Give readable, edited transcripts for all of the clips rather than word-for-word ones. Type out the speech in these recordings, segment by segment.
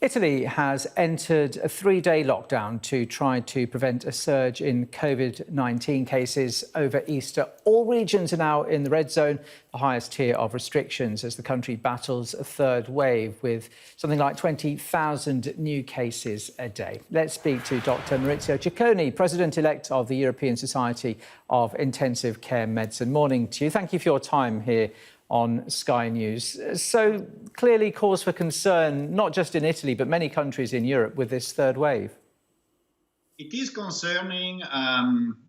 Italy has entered a three-day lockdown to try to prevent a surge in COVID-19 cases over Easter. All regions are now in the red zone, the highest tier of restrictions, as the country battles a third wave with something like 20,000 new cases a day. Let's speak to Dr. Maurizio Ciccone, President-elect of the European Society of Intensive Care Medicine. Morning to you. Thank you for your time here on Sky News. So clearly cause for concern, not just in Italy, but many countries in Europe with this third wave. It is concerning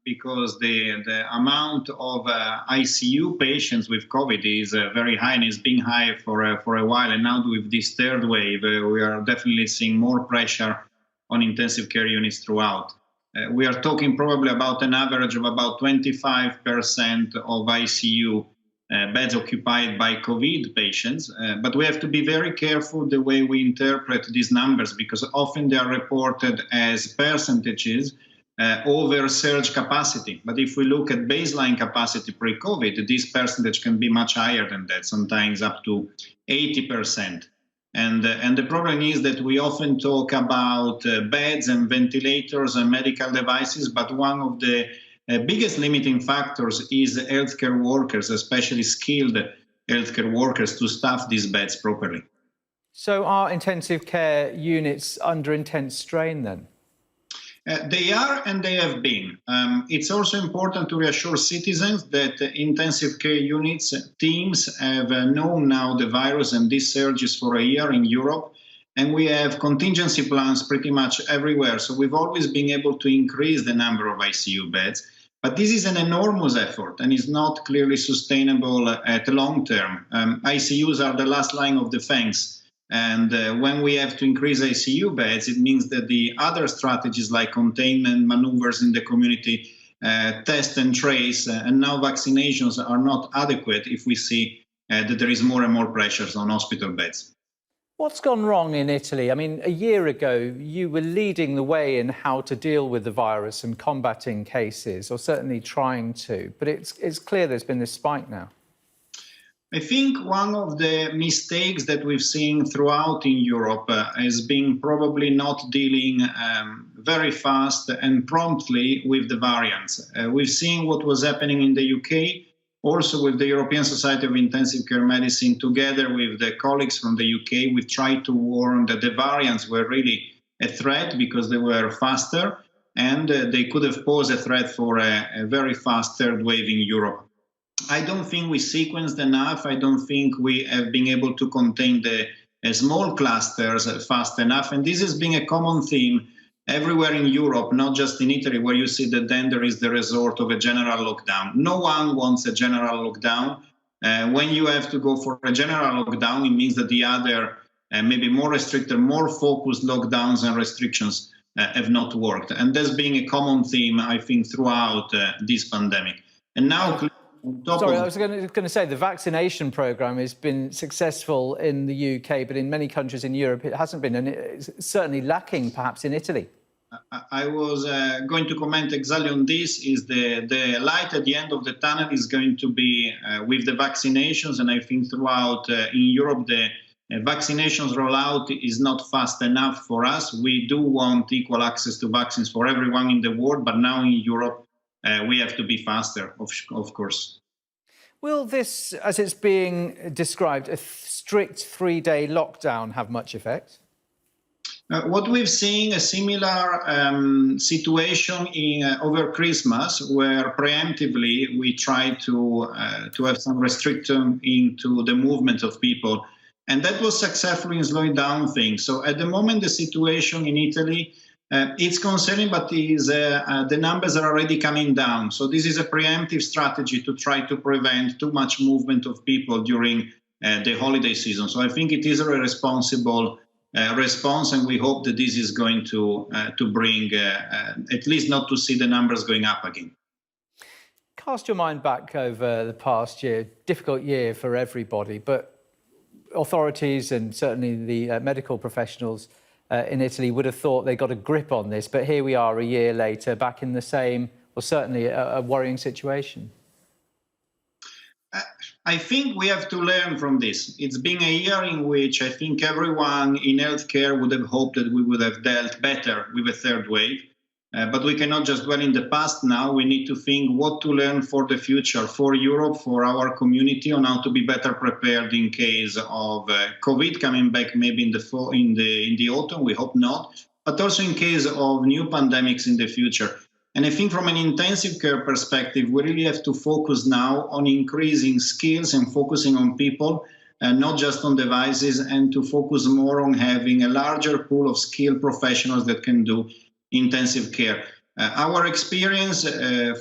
because the amount of ICU patients with COVID is very high and it's been high for a while. And now with this third wave, we are definitely seeing more pressure on intensive care units throughout. We are talking probably about an average of about 25% of ICU beds occupied by COVID patients, but we have to be very careful the way we interpret these numbers, because often they are reported as percentages over surge capacity. But if we look at baseline capacity pre-COVID, this percentage can be much higher than that, sometimes up to 80%. And the problem is that we often talk about beds and ventilators and medical devices, but one of the biggest limiting factors is healthcare workers, especially skilled healthcare workers, to staff these beds properly. So are intensive care units under intense strain then? They are, and they have been. It's also important to reassure citizens that intensive care units teams have known now the virus and these surges for a year in Europe. And we have contingency plans pretty much everywhere. So we've always been able to increase the number of ICU beds. But this is an enormous effort and is not clearly sustainable at the long term. ICUs are the last line of defense. And when we have to increase ICU beds, it means that the other strategies like containment maneuvers in the community, test and trace, and now vaccinations are not adequate if we see that there is more and more pressures on hospital beds. What's gone wrong in Italy? I mean, a year ago, you were leading the way in how to deal with the virus and combating cases, or certainly trying to. But it's clear there's been this spike now. I think one of the mistakes that we've seen throughout in Europe has been probably not dealing very fast and promptly with the variants. We've seen what was happening in the UK. Also, with the European Society of Intensive Care Medicine, together with the colleagues from the UK, we tried to warn that the variants were really a threat because they were faster and they could have posed a threat for a very fast third wave in Europe. I don't think we sequenced enough. I don't think we have been able to contain the small clusters fast enough. And this has been a common theme everywhere in Europe, not just in Italy, where you see that then there is the resort of a general lockdown. No one wants a general lockdown. When you have to go for a general lockdown, it means that the other, maybe more restricted, more focused lockdowns and restrictions have not worked. And that's been a common theme, I think, throughout this pandemic. And now... I was going to say the vaccination programme has been successful in the UK, but in many countries in Europe it hasn't been, and it's certainly lacking perhaps in Italy. I was going to comment exactly on this. Is the light at the end of the tunnel is going to be with the vaccinations, and I think throughout in Europe the vaccinations rollout is not fast enough for us. We do want equal access to vaccines for everyone in the world, but now in Europe we have to be faster, of course. Will this, as it's being described, a strict three-day lockdown have much effect? What we've seen, a similar situation over Christmas, where preemptively we tried to have some restriction into the movement of people. And that was successful in slowing down things. So at the moment, the situation in Italy, it's concerning, but the numbers are already coming down. So this is a preemptive strategy to try to prevent too much movement of people during the holiday season. So I think it is a responsible response, and we hope that this is going to bring, at least not to see the numbers going up again. Cast your mind back over the past year, difficult year for everybody, but authorities and certainly the medical professionals in Italy would have thought they got a grip on this, but here we are a year later, back in the same, or certainly a worrying situation. I think we have to learn from this. It's been a year in which I think everyone in healthcare would have hoped that we would have dealt better with a third wave. But we cannot just dwell in the past now. We need to think what to learn for the future, for Europe, for our community, on how to be better prepared in case of COVID coming back maybe in the autumn. We hope not, but also in case of new pandemics in the future. And I think from an intensive care perspective, we really have to focus now on increasing skills and focusing on people, not just on devices, and to focus more on having a larger pool of skilled professionals that can do intensive care. Our experience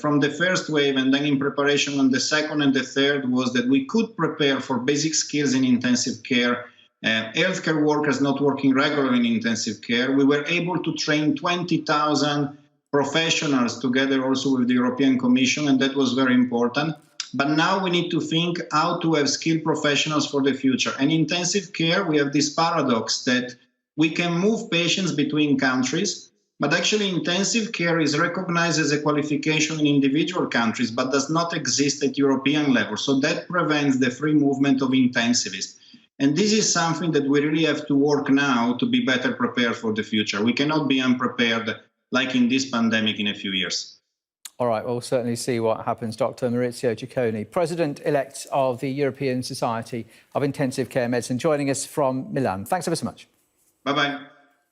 from the first wave and then in preparation on the second and the third was that we could prepare for basic skills in intensive care. Healthcare workers not working regularly in intensive care, we were able to train 20,000 professionals together also with the European Commission, and that was very important. But now we need to think how to have skilled professionals for the future. And in intensive care, we have this paradox that we can move patients between countries, but actually intensive care is recognized as a qualification in individual countries, but does not exist at European level. So that prevents the free movement of intensivists. And this is something that we really have to work now to be better prepared for the future. We cannot be unprepared like in this pandemic in a few years. All right, we'll certainly see what happens. Dr. Maurizio Ciccone, President-elect of the European Society of Intensive Care Medicine, joining us from Milan. Thanks ever so much. Bye-bye.